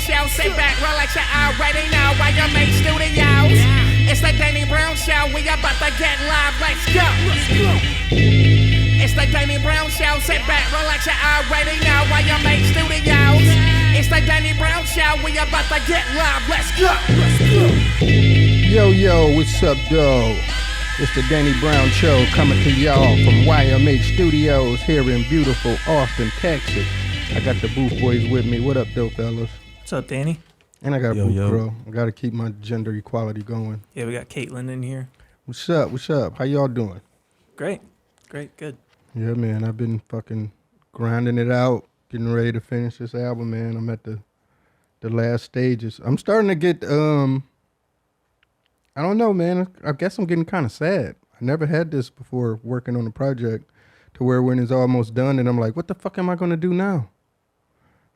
Show. Sit back, relax, you already know why you make studios. It's the Danny Brown Show. We about to get live. Let's go. It's the Danny Brown Show. Sit back, relax, you already know why you make studios. It's the Danny Brown Show. We about to get live. Let's go. Yo, what's up, dog? It's the Danny Brown Show coming to y'all from YMH Studios here in beautiful Austin, Texas. I got the booth boys with me. What up, though, fellas? What's up, Danny? And I got a booth girl. I got to keep my gender equality going. Yeah, we got Caitlin in here. What's up? How y'all doing? Great, good. Yeah, man, I've been fucking grinding it out, getting ready to finish this album, man. I'm at the last stages. I'm starting to get, I don't know, man. I guess I'm getting kind of sad. I never had this before working on a project to where when it's almost done and I'm like, what the fuck am I going to do now?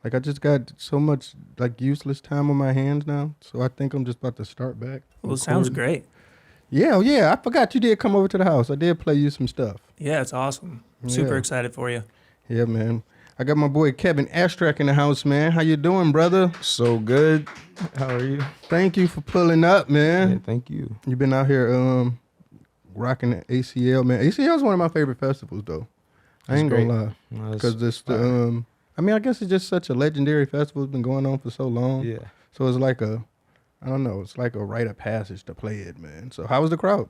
Like, I just got so much, like, useless time on my hands now. So I think I'm just about to start back. Well, it sounds great. Yeah. I forgot you did come over to the house. I did play you some stuff. Yeah, it's awesome. Super excited for you. Yeah, man. I got my boy Kevin Astrak in the house, man. How you doing, brother? So good. How are you? Thank you for pulling up, man. Yeah, thank you. You've been out here rocking the ACL, man. ACL is one of my favorite festivals, though. I ain't gonna lie. Because it's the, I guess it's just such a legendary festival. It's been going on for so long. Yeah. So it's like it's like a rite of passage to play it, man. So how was the crowd?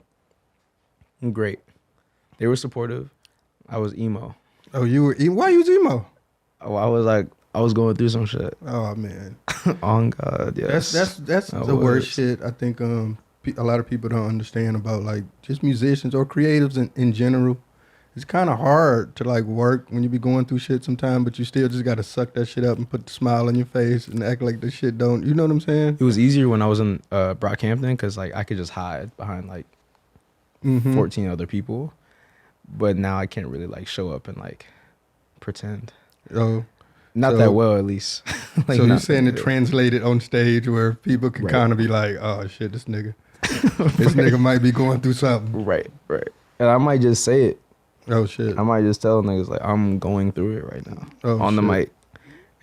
Great. They were supportive. I was emo. Oh, you were emo? Why you was emo? Oh, I was going through some shit. Oh, man. On God, yes. That's the worst shit. I think a lot of people don't understand about, like, just musicians or creatives in general. It's kind of hard to, like, work when you be going through shit sometime, but you still just got to suck that shit up and put the smile on your face and act like the shit don't. You know what I'm saying? It was easier when I was in Brockhampton because, like, I could just hide behind, like, 14 other people. But now I can't really, like, show up and, like, pretend. Oh. Not that well, at least. Like, so you're saying it translated on stage where people can kind of be like, oh, shit, this nigga. This nigga might be going through something. Right. And I might just say it. Oh, shit. I might just tell niggas, like, I'm going through it right now on the mic.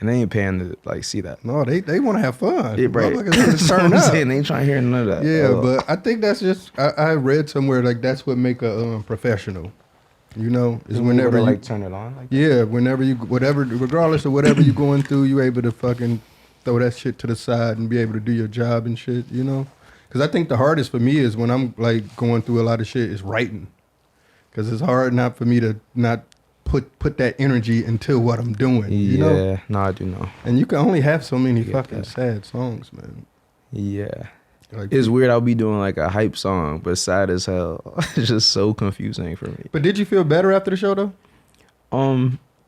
And they ain't paying to, like, see that. No, they want to have fun. Yeah, right. That's what I'm saying. They ain't trying to hear none of that. Yeah, but I think that's just, I read somewhere, like, that's what make a professional. You know, is whenever you like turn it on. Like that? Whenever you, regardless of whatever you're going through, you able to fucking throw that shit to the side and be able to do your job and shit. You know, because I think the hardest for me is when I'm like going through a lot of shit is writing, because it's hard not for me to not put that energy into what I'm doing. You know? Yeah, no, I do know. And you can only have so many fucking sad songs, man. Yeah. Like, it's weird. I'll be doing like a hype song, but sad as hell. It's just so confusing for me. But did you feel better after the show though?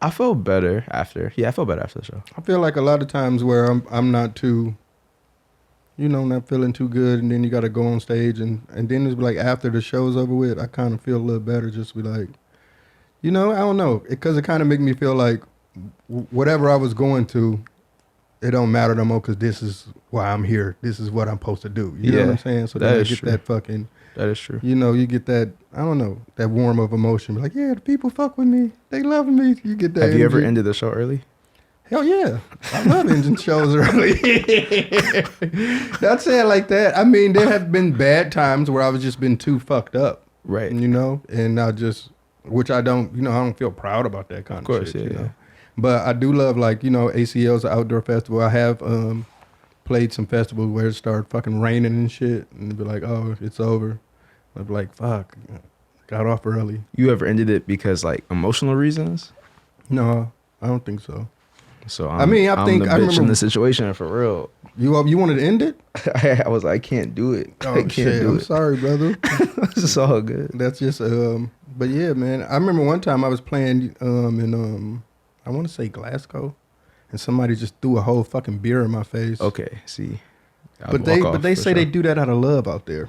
I felt better after. Yeah, I felt better after the show. I feel like a lot of times where I'm not too, not feeling too good, and then you got to go on stage, and then it's like after the show's over with, I kind of feel a little better. Just be like, I don't know, because it kind of make me feel like whatever I was going to, it don't matter no more because this is why I'm here. This is what I'm supposed to do. You know what I'm saying? So then you get that fucking... That is true. You get that, I don't know, that warm of emotion. Like, yeah, the people fuck with me. They love me. You get that Have energy. you ever ended the show early? Hell yeah. I love ending shows early. Not saying like that. I mean, there have been bad times where I've just been too fucked up. Right. And I just, which I don't, I don't feel proud about that kind of shit. Yeah. But I do love, like, ACL's an outdoor festival. I have played some festivals where it started fucking raining and shit. And it'd be like, oh, it's over. I'd be like, fuck, got off early. You ever ended it because, like, emotional reasons? No, I don't think so. So, I remember in the situation for real. You wanted to end it? I was like, I can't do it. Oh, I can't shit. do I'm it. sorry, brother. It's all good. That's just, but yeah, man. I remember one time I was playing in, I want to say Glasgow, and somebody just threw a whole fucking beer in my face. Okay, see. But they say they do that out of love out there.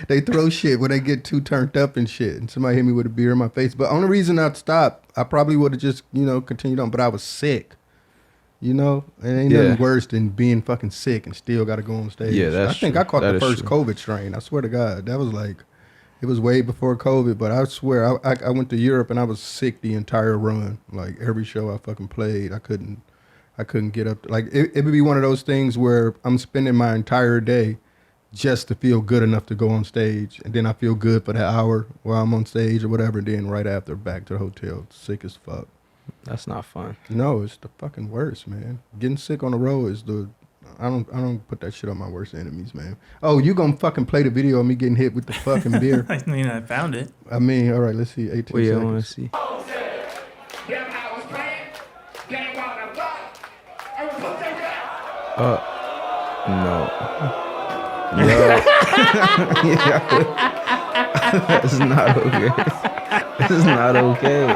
They throw shit when they get too turned up and shit. And somebody hit me with a beer in my face. But only reason I'd stop, I probably would have just, continued on. But I was sick. It ain't nothing worse than being fucking sick and still got to go on stage. Yeah, that's I think true. I caught That the is first true. COVID strain. I swear to God. That was like, it was way before COVID. But I swear, I went to Europe and I was sick the entire run. Like every show I fucking played, I I couldn't get up. Like it would be one of those things where I'm spending my entire day just to feel good enough to go on stage, and then I feel good for that hour while I'm on stage or whatever. And then right after, back to the hotel, sick as fuck. That's not fun. No, it's the fucking worst, man. Getting sick on the road is the. I don't put that shit on my worst enemies, man. Oh, you gonna fucking play the video of me getting hit with the fucking beer? I mean, I found it. I mean, all right, let's see. 18 Wait, I seconds. want to see. No. No. That's not okay. That's not okay.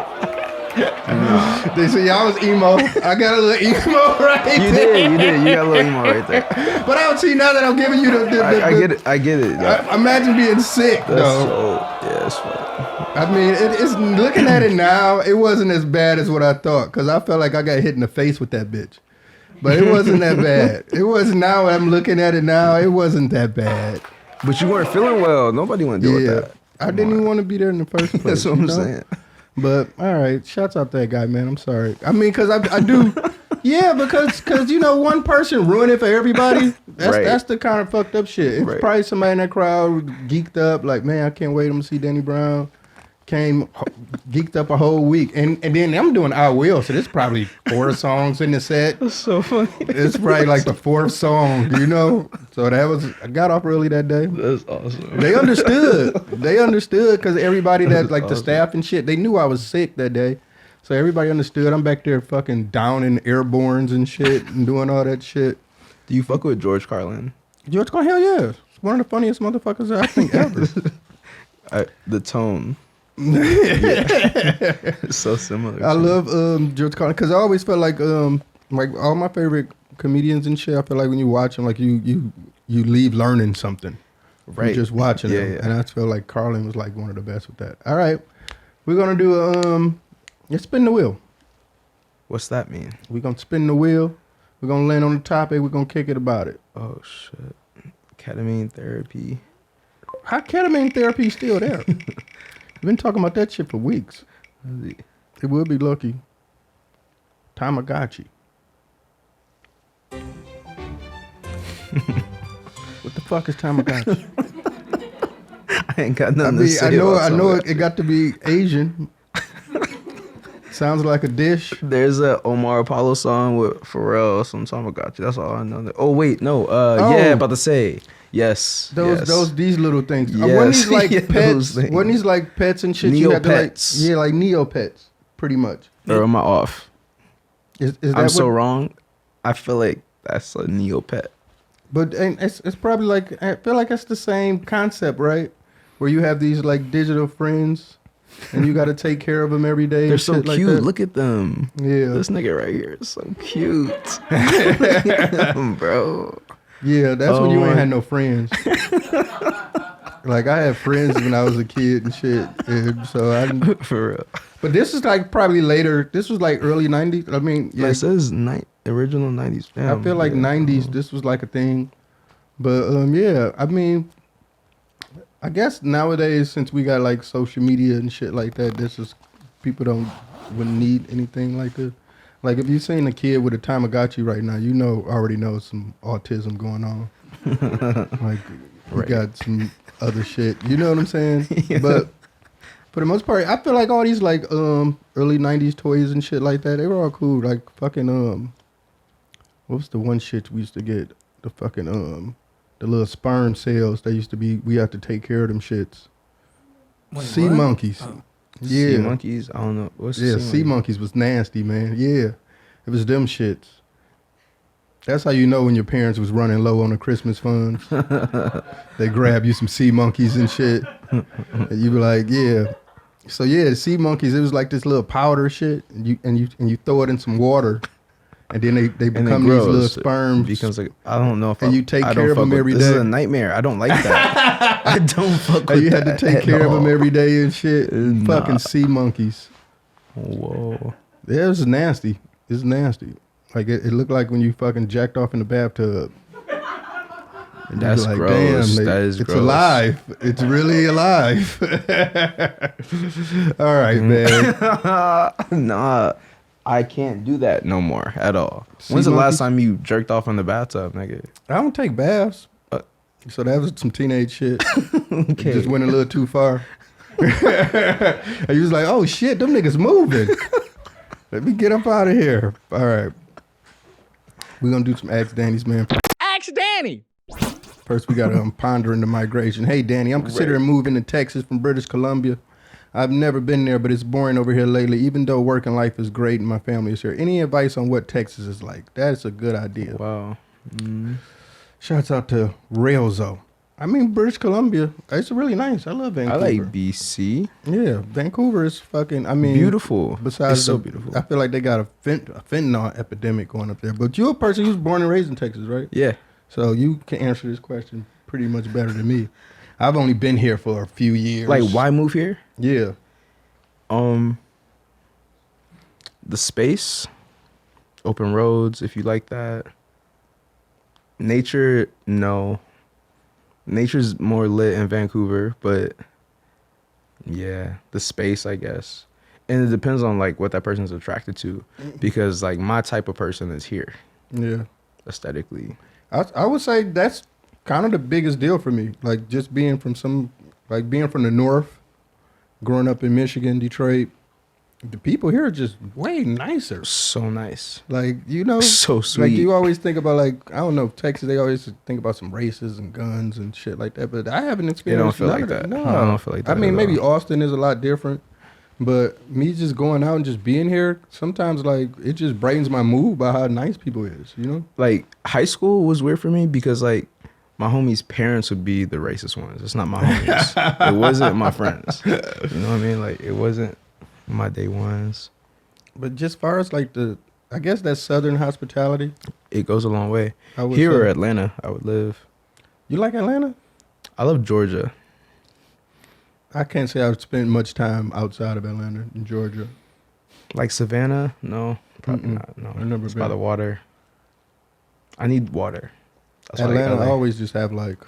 No. They say y'all was emo. I got a little emo right You there. did. You got a little emo right there. But I don't see now that I'm giving you the I get it. I get it. imagine being sick, That's though. it's fine. I mean, it's looking at it now, it wasn't as bad as what I thought, because I felt like I got hit in the face with that bitch. But it wasn't that bad. It was now, I'm looking at it now, it wasn't that bad. But you weren't feeling well. Nobody want to deal with that. I didn't even want to be there in the first place. That's what I'm saying. But all right, shouts out that guy, man. I'm sorry. I mean, because I do, yeah, because one person ruined it for everybody. That's the kind of fucked up shit. It's probably somebody in that crowd geeked up, like, man, I can't wait. I'm gonna see Danny Brown. Came geeked up a whole week, and then I'm doing I Will, so there's probably 4 songs in the set. That's so funny. It's probably like the 4th song, So I got off early that day. That's awesome. They understood because everybody that like the staff and shit, they knew I was sick that day, so everybody understood. I'm back there fucking down in airbornes and shit and doing all that shit. Do you fuck with George Carlin? George Carlin, hell yeah, it's one of the funniest motherfuckers I think ever. The tone. It's so similar. I love George Carlin because I always felt like all my favorite comedians and shit. I feel like when you watch them, like you leave learning something. Right. You're just watching them, and I feel like Carlin was like one of the best with that. All right, we're gonna do let's spin the wheel. What's that mean? We're gonna spin the wheel. We're gonna land on the topic. We're gonna kick it about it. Oh shit, ketamine therapy. How ketamine therapy is still there? We've been talking about that shit for weeks. It will be lucky. Tamagotchi. What the fuck is Tamagotchi? I ain't got nothing to say. I know it got to be Asian. Sounds like a dish. There's a Omar Apollo song with Pharrell, some Tamagotchi. That's all I know. Oh wait, no. Yeah, about to say. Yes. These little things. Yes. Wasn't these like pets? Wasn't these like pets and shit? You had to like, like Neopets, pretty much. Or am I off? Is that I'm so wrong. I feel like that's a Neopet. But it's probably like, I feel like it's the same concept, right? Where you have these like digital friends, and you got to take care of them every day. They're so cute. Like look at them. Yeah. This nigga right here is so cute. Look at him, bro. Yeah, that's when you ain't had no friends. Like I had friends when I was a kid and shit. And so I didn't, for real. But this is like probably later. This was like early 90s. I mean, yeah, like, it says original 90s. I feel like 90s. This was like a thing. But yeah, I mean, I guess nowadays since we got like social media and shit like that, this is people wouldn't need anything like this. Like if you've seen a kid with a Tamagotchi right now, already know some autism going on. Like you got some other shit. You know what I'm saying? Yeah. But for the most part, I feel like all these like early 90s toys and shit like that, they were all cool. Like fucking what was the one shit we used to get? The fucking the little sperm cells that used to be, we had to take care of them shits. Wait, sea what? monkeys. Oh. Yeah. Sea monkeys? I don't know. What's sea monkeys was nasty, man. Yeah. It was them shits. That's how you know when your parents was running low on the Christmas funds. They grab you some sea monkeys and shit. And you be like, yeah. So yeah, sea monkeys, it was like this little powder shit, and you throw it in some water, and then they become these little sperms. Becomes like, I don't know if you take care of them every day. This is a nightmare. I don't like that. I don't fuck with that. You had to take care of them every day and shit. Nah. Fucking sea monkeys. Whoa. Yeah, it was nasty. It's nasty. Like it looked like when you fucking jacked off in the bathtub. And that's like, gross. Damn, that is it's gross. Alive. It's really alive. All right, man. Nah. I can't do that no more at all. Sea When's the monkeys? last time you jerked off in the bathtub, nigga? I don't take baths. So that was some teenage shit. It Okay. just went a little too far. And you was like, oh shit, them niggas moving. Let me get up out of here. All right. We're going to do some Ask Danny's, man. Ask Danny. First, we got to pondering the migration. Hey, Danny, I'm considering moving to Texas from British Columbia. I've never been there, but it's boring over here lately, even though working life is great and my family is here. Any advice on what Texas is like? That's a good idea. Wow. Shouts out to Railzo. I mean, British Columbia, it's really nice. I love I Vancouver. like BC. Yeah, Vancouver is fucking, I mean. Beautiful. Besides, It's so beautiful. I feel like they got a fentanyl epidemic going up there. But you're a person who's born and raised in Texas, right? Yeah. So you can answer this question pretty much better than me. I've only been here for a few years. Like, why move here? Yeah. The space, open roads, if you like that. Nature, no. Nature's more lit in Vancouver, but yeah, the space, I guess. And it depends on like what that person's attracted to, because like my type of person is here Yeah. aesthetically. I would say that's kind of the biggest deal for me. Like just being from being from the north, growing up in Michigan, Detroit, the people here are just way nicer. So nice. Like, you know, So sweet. like you always think about like, I don't know, Texas, they always think about some races and guns and shit like that, but I haven't experienced feel none like of that. that. No. I don't feel like that I mean, at maybe all. Austin is a lot different, but me just going out and just being here, sometimes like it just brightens my mood by how nice people is, you know? Like high school was weird for me because like my homies' parents would be the racist ones. It's not my homies. It wasn't my friends. You know what I mean? Like it wasn't my day ones. But just far as like I guess that Southern hospitality. It goes a long way. I would Here say. or Atlanta, I would live. You like Atlanta? I love Georgia. I can't say I've spent much time outside of Atlanta in Georgia. Like Savannah? No, probably Mm-mm. not. No, I've never it's by been. the water. I need water. That's why I like Atlanta LA. always just have like,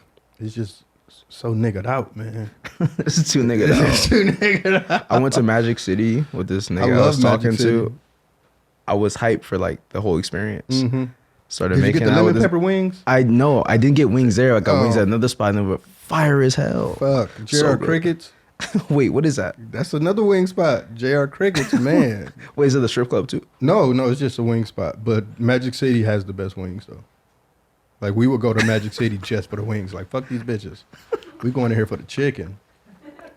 it's just so niggered out, man. It's too nigga It's out. too niggered out. I went to Magic City with this nigga I, love was talking Magic City. to. I was hyped for like the whole experience. Mm-hmm. Started Did you making get the out lemon with this. pepper wings? I know. I didn't get wings there. I got wings Oh. at another spot and they were fire as hell. Fuck. JR good. Crickets? Wait, what is that? That's another wing spot. JR Crickets, man. Wait, is it the strip club too? No, it's just a wing spot. But Magic City has the best wings, though. Like, we would go to Magic City just for the wings. Like, fuck these bitches. We going in here for the chicken.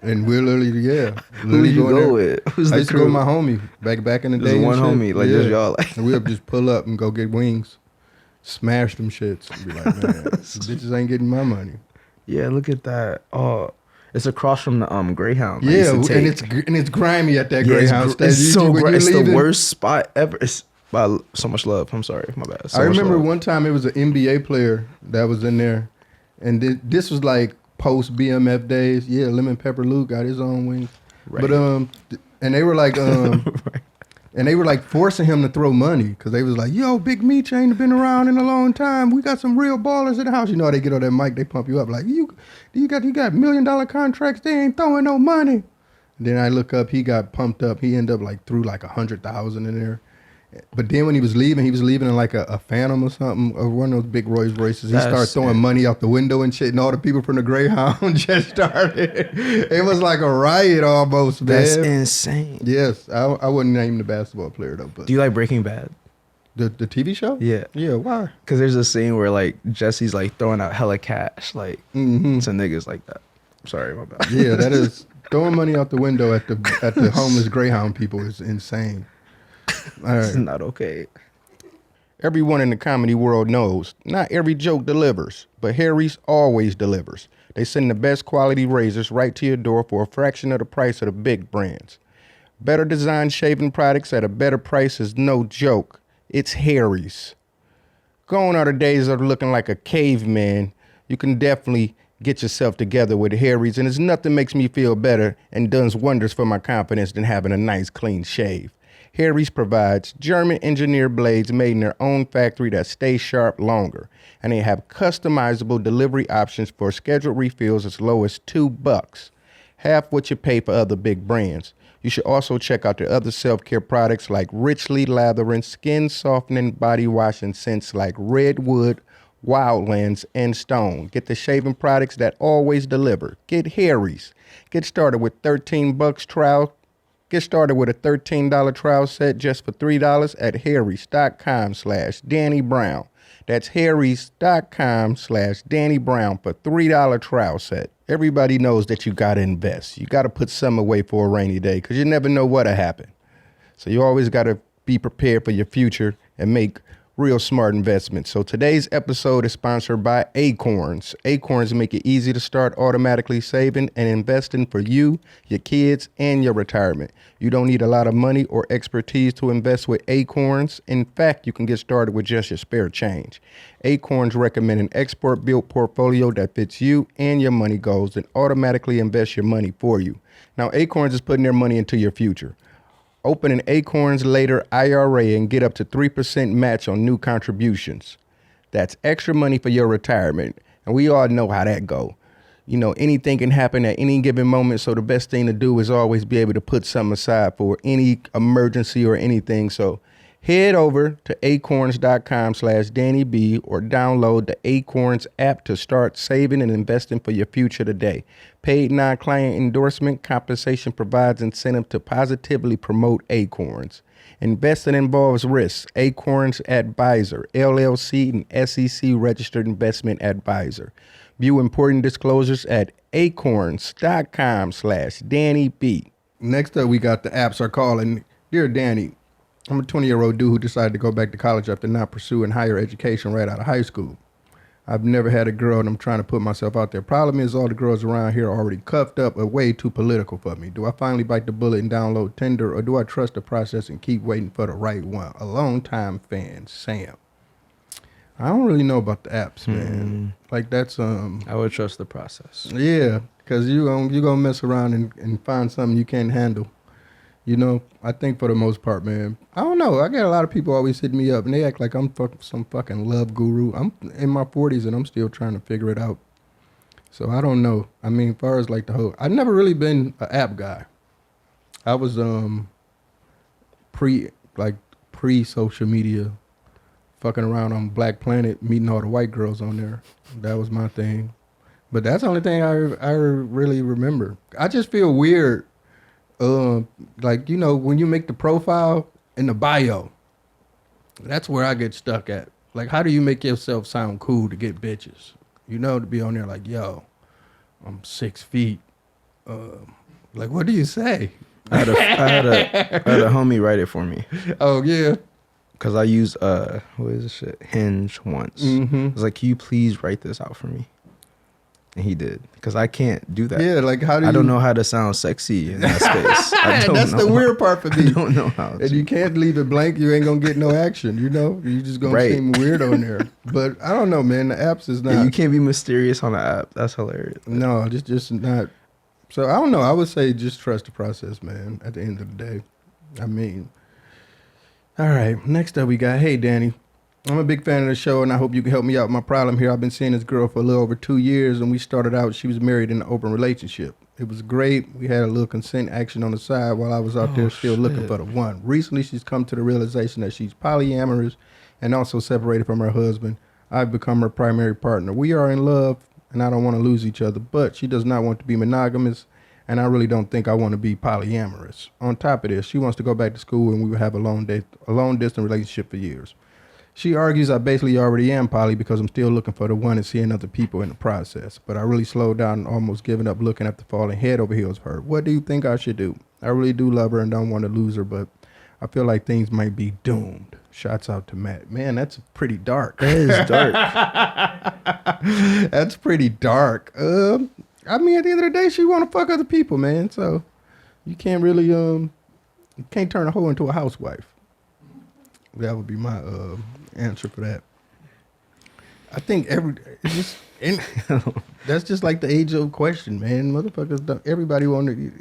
And we're literally, yeah. Who did you going go there. with? Who's I the used to go with crew? my homie back in the There's day. and one shit. homie, like, just y'all, like- And we'll just pull up and go get wings, smash them shits, and be like, man, these bitches ain't getting my money. Yeah, look at that. Oh, it's across from the Greyhound. I used Yeah, to and take. it's grimy at that Yeah, Greyhound station. it's so When you're it's the leaving- worst spot ever. It's by so much love. I'm sorry, my bad. So I much remember love. one time it was an NBA player that was in there, and this was like post BMF days. Yeah, Lemon Pepper Luke got his own wings, Right. but and they were like and they were like forcing him to throw money because they was like, yo, Big Meech ain't been around in a long time. We got some real ballers in the house. You know how they get on that mic, they pump you up like you got $1 million contracts. They ain't throwing no money. And then I look up, he got pumped up. He ended up like threw like 100,000 in there. But then when he was leaving in like a Phantom or something, or one of those big Rolls Royces. He started That's throwing it. money out the window and shit, and all the people from the Greyhound just started. It was like a riot almost, man. That's insane. Yes, I wouldn't name the basketball player though, but Do you like Breaking Bad? the TV show? Yeah. Yeah, why? Because there's a scene where like Jesse's like throwing out hella cash like Mm-hmm. to niggas like that. Sorry, my bad. Yeah, that is throwing money out the window at the homeless Greyhound people is insane. All It's right. not okay. Everyone in the comedy world knows not every joke delivers, but Harry's always delivers. They send the best quality razors right to your door for a fraction of the price of the big brands. Better designed shaving products at a better price is no joke. It's Harry's. Gone are the days of looking like a caveman. You can definitely get yourself together with Harry's, and there's nothing makes me feel better and does wonders for my confidence than having a nice clean shave. Harry's provides German-engineered blades made in their own factory that stay sharp longer, and they have customizable delivery options for scheduled refills as low as $2, half what you pay for other big brands. You should also check out their other self-care products like richly lathering, skin softening body wash and scents like Redwood, Wildlands, and Stone. Get the shaving products that always deliver. Get Harry's. Get started with $13 trial. Get started with a $13 trial set just for $3 at harrys.com/Danny Brown. That's harrys.com/Danny Brown for $3 trial set. Everybody knows that you got to invest. You got to put some away for a rainy day because you never know what'll happen. So you always got to be prepared for your future and make real smart investments. So today's episode is sponsored by Acorns. Acorns make it easy to start automatically saving and investing for you, your kids, and your retirement. You don't need a lot of money or expertise to invest with Acorns. In fact, you can get started with just your spare change. Acorns recommend an expert-built portfolio that fits you and your money goals and automatically invest your money for you. Now, Acorns is putting their money into your future. Open an Acorns Later IRA and get up to 3% match on new contributions. That's extra money for your retirement. And we all know how that go. You know, anything can happen at any given moment. So the best thing to do is always be able to put something aside for any emergency or anything. So head over to acorns.com/DannyB or download the Acorns app to start saving and investing for your future today. Paid non-client endorsement compensation provides incentive to positively promote Acorns. Investing involves risks. Acorns Advisor, LLC, and SEC registered investment advisor. View important disclosures at acorns.com/DannyB. Next up, we got the apps are calling. Dear Danny, I'm a 20-year-old dude who decided to go back to college after not pursuing higher education right out of high school. I've never had a girl and I'm trying to put myself out there. Problem is all the girls around here are already cuffed up or way too political for me. Do I finally bite the bullet and download Tinder, or do I trust the process and keep waiting for the right one? A long-time fan, Sam. I don't really know about the apps, man. Like that's I would trust the process. Yeah, because you gonna mess around and find something you can't handle. You know, I think for the most part, man. I don't know. I get a lot of people always hit me up and they act like I'm some fucking love guru. I'm in my 40s and I'm still trying to figure it out. So I don't know. I mean, as far as like the whole, I've never really been an app guy. I was pre social media, fucking around on Black Planet, meeting all the white girls on there. That was my thing. But that's the only thing I really remember. I just feel weird. Like, you know, when you make the profile in the bio, that's where I get stuck at. Like, how do you make yourself sound cool to get bitches? You know, to be on there like, yo, I'm 6 feet. Like, what do you say? I had a homie write it for me. Oh, yeah. Because I used, what is this shit? Hinge once. I was like, can you please write this out for me? And he did, because I can't do that. Yeah, like how do you... I don't know how to sound sexy in that space. That's the weird part for me. I don't know how. And you can't leave it blank. You ain't gonna get no action. You know, you just gonna seem weird on there. But I don't know, man. The apps is not. Yeah, you can't be mysterious on the app. That's hilarious. No, just not. So I don't know. I would say just trust the process, man. At the end of the day, I mean. All right. Next up, we got. Hey, Danny. I'm a big fan of the show, and I hope you can help me out with my problem here. I've been seeing this girl for a little over 2 years, and we started out, she was married in an open relationship. It was great. We had a little consent action on the side while I was out there still looking for the one. Recently, she's come to the realization that she's polyamorous and also separated from her husband. I've become her primary partner. We are in love, and I don't want to lose each other, but she does not want to be monogamous, and I really don't think I want to be polyamorous. On top of this, she wants to go back to school, and we will have a long-distance relationship for years. She argues I basically already am poly because I'm still looking for the one and seeing other people in the process. But I really slowed down and almost giving up looking after falling head over heels for her. What do you think I should do? I really do love her and don't want to lose her, but I feel like things might be doomed. Shouts out to Matt. Man, that's pretty dark. That is dark. That's pretty dark. I mean, at the end of the day, she want to fuck other people, man. So you can't really, you can't turn a hoe into a housewife. That would be my answer for that. I think that's just like the age old question, man. Motherfuckers, everybody want to.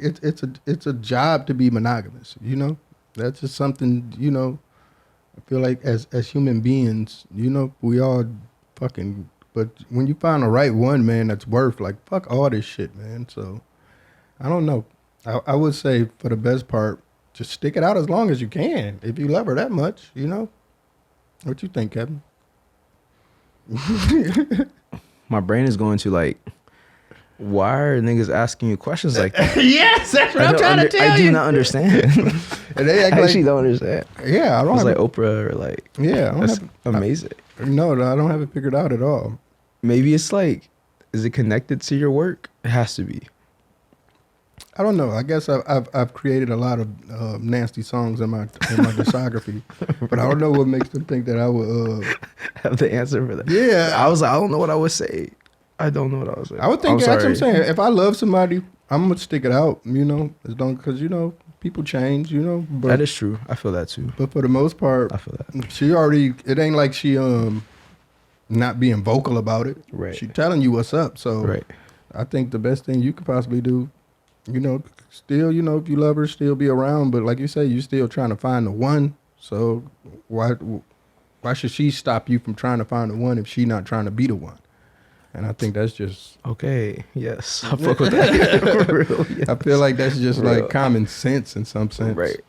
It's a job to be monogamous. You know, that's just something. You know, I feel like as human beings, you know, we all fucking. But when you find the right one, man, that's worth like fuck all this shit, man. So I don't know. I would say for the best part, just stick it out as long as you can. If you love her that much, you know. What you think, Kevin? My brain is going to like, why are niggas asking you questions like that? Yes, that's what I'm trying to tell I you. do not understand. And they act I actually like, don't understand. yeah, I don't It's have like Oprah or like, yeah, I don't that's have, amazing. no, I don't have it figured out at all. Maybe it's like, is it connected to your work? It has to be. I don't know. I guess I've created a lot of nasty songs in my discography, but I don't know what makes them think that I would. Have the answer for that. Yeah, I was like, I don't know what I would say. I don't know what I would say. I would think I'm that's what I'm sorry. saying. If I love somebody, I'm gonna stick it out. You know, as long because you know people change. You know, but That is true. I feel that too. but for the most part, I feel that. she already. It ain't like she not being vocal about it. Right. She telling you what's up. So Right. I think the best thing you could possibly do, you know, still, you know, if you love her, still be around. But like you say, you still trying to find the one. So why should she stop you from trying to find the one if she not trying to be the one? And I think that's just. Okay. Yes. I fuck with that. For real. Yes. I feel like that's just Real. like common sense in some sense. Right.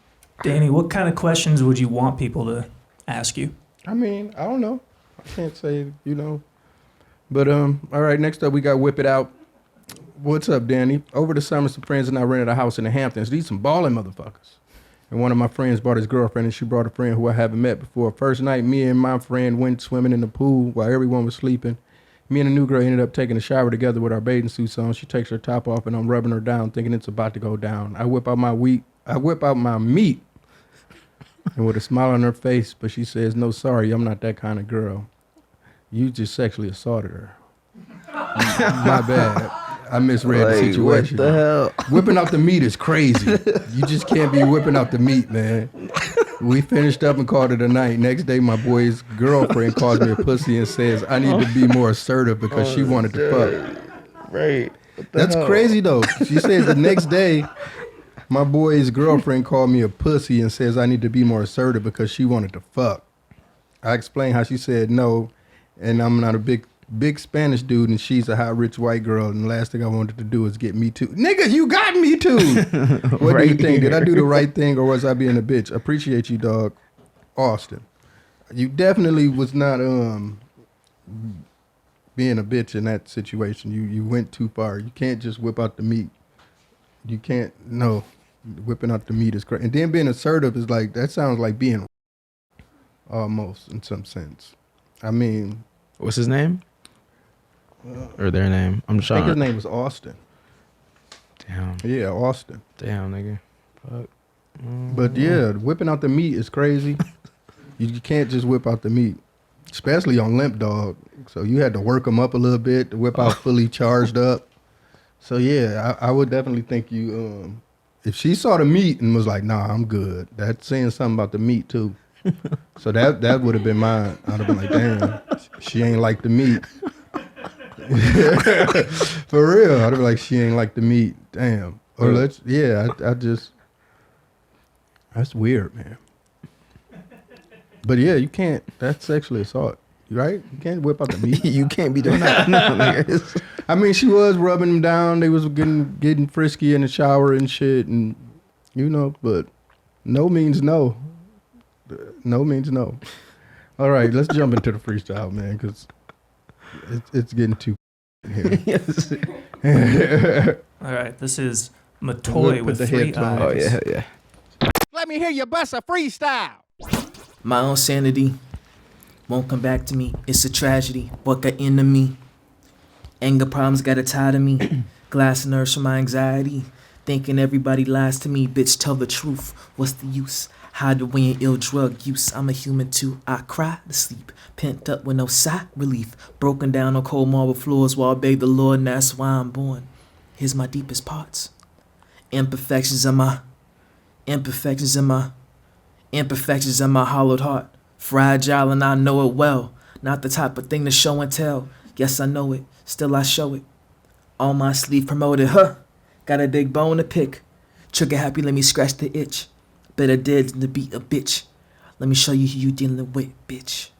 Danny, what kind of questions would you want people to ask you? I mean, I don't know. I can't say, you know. But all right, next up we got Whip It Out. What's up, Danny? Over the summer, some friends and I rented a house in the Hamptons. These some balling motherfuckers. And one of my friends brought his girlfriend, and she brought a friend who I haven't met before. First night, me and my friend went swimming in the pool while everyone was sleeping. Me and the new girl ended up taking a shower together with our bathing suits on. She takes her top off, and I'm rubbing her down, thinking it's about to go down. I whip out my meat, and with a smile on her face, but she says, "No, sorry, I'm not that kind of girl. You just sexually assaulted her." My bad. I misread the Like, situation. what the hell? Whipping out the meat is crazy. You just can't be whipping out the meat, man. We finished up and called it a night. Next day, my boy's girlfriend calls me a pussy and says I need to be more assertive because she wanted to fuck. Right. That's crazy, though. She says the next day, my boy's girlfriend called me a pussy and says I need to be more assertive because she wanted to fuck. I explained how she said no, and I'm not a big Spanish dude, and she's a hot, rich white girl, and the last thing I wanted to do was get me too. Nigga, you got me too. What do you think? Did I do the right thing, or was I being a bitch? Appreciate you, dog. Austin. You definitely was not being a bitch in that situation. You went too far. You can't just whip out the meat. You can't, no. Whipping out the meat is crazy. And then being assertive is like, that sounds like being almost in some sense. I mean. What's his name? Or their name? I'm I trying. think his name was Austin. Damn. Yeah, Austin. Damn, nigga. Fuck. But yeah, whipping out the meat is crazy. You can't just whip out the meat, especially on limp dog. So you had to work them up a little bit to whip out fully charged up. So yeah, I would definitely think you. If she saw the meat and was like, "Nah, I'm good," that's saying something about the meat too. So that would have been mine. I'd have been like, "Damn, she ain't like the meat." For real, I'd be like, "She ain't like the meat." Damn. Or I just. That's weird, man. But yeah, you can't. That's sexually assault, right? You can't whip out the meat. You can't be doing that. No, nigga. I mean, she was rubbing him down. They was getting frisky in the shower and shit, and you know. But no means no. No means no. All right, let's jump into the freestyle, man, because it's getting too here. Yes. All right, this is Matoy Put with the 3 headphones. Oh eyes. yeah. Let me hear you bust a freestyle. My own sanity won't come back to me. It's a tragedy. What got into me? Anger problems got a tie to me. Glass nerves from my anxiety. Thinking everybody lies to me. Bitch, tell the truth. What's the use? Hide away in ill drug use. I'm a human too. I cry to sleep. Pent up with no sigh relief. Broken down on cold marble floors while I beg the Lord, and that's why I'm born. Here's my deepest parts. Imperfections in my hollowed heart. Fragile and I know it well. Not the type of thing to show and tell. Yes, I know it. Still I show it. On my sleeve promoted, Got a big bone to pick. Trigger happy, let me scratch the itch. Better dead than to be a bitch. Let me show you who you dealing with, bitch.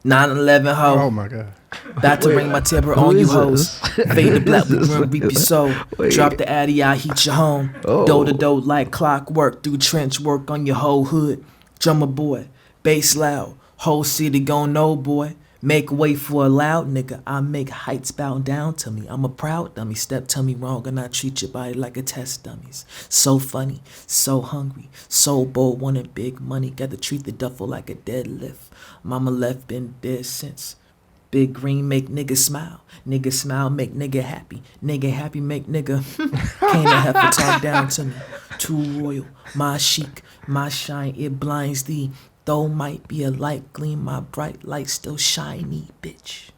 9/11 ho. Oh my god. About to bring my temper who on you is hoes. this? Fade the black Who is with this? rim, reap your soul. Wait. Drop the addy, I heat your home. Oh. Dough to dough like clockwork. Do trench work on your whole hood. Drummer boy, bass loud. Whole city gon' know, boy. Make way for a loud nigga. I make heights bow down to me. I'm a proud dummy. Step to me wrong and I treat your body like a test dummies. So funny, so hungry, so bold, wanting big money. Gotta treat the duffel like a deadlift. Mama left, been dead since. Big green make nigga smile. Nigga smile make nigga happy. Nigga happy make nigga. Can't have to talk down to me. Too royal, my chic, my shine, it blinds thee. Though might be a light gleam, my bright light still shiny, bitch.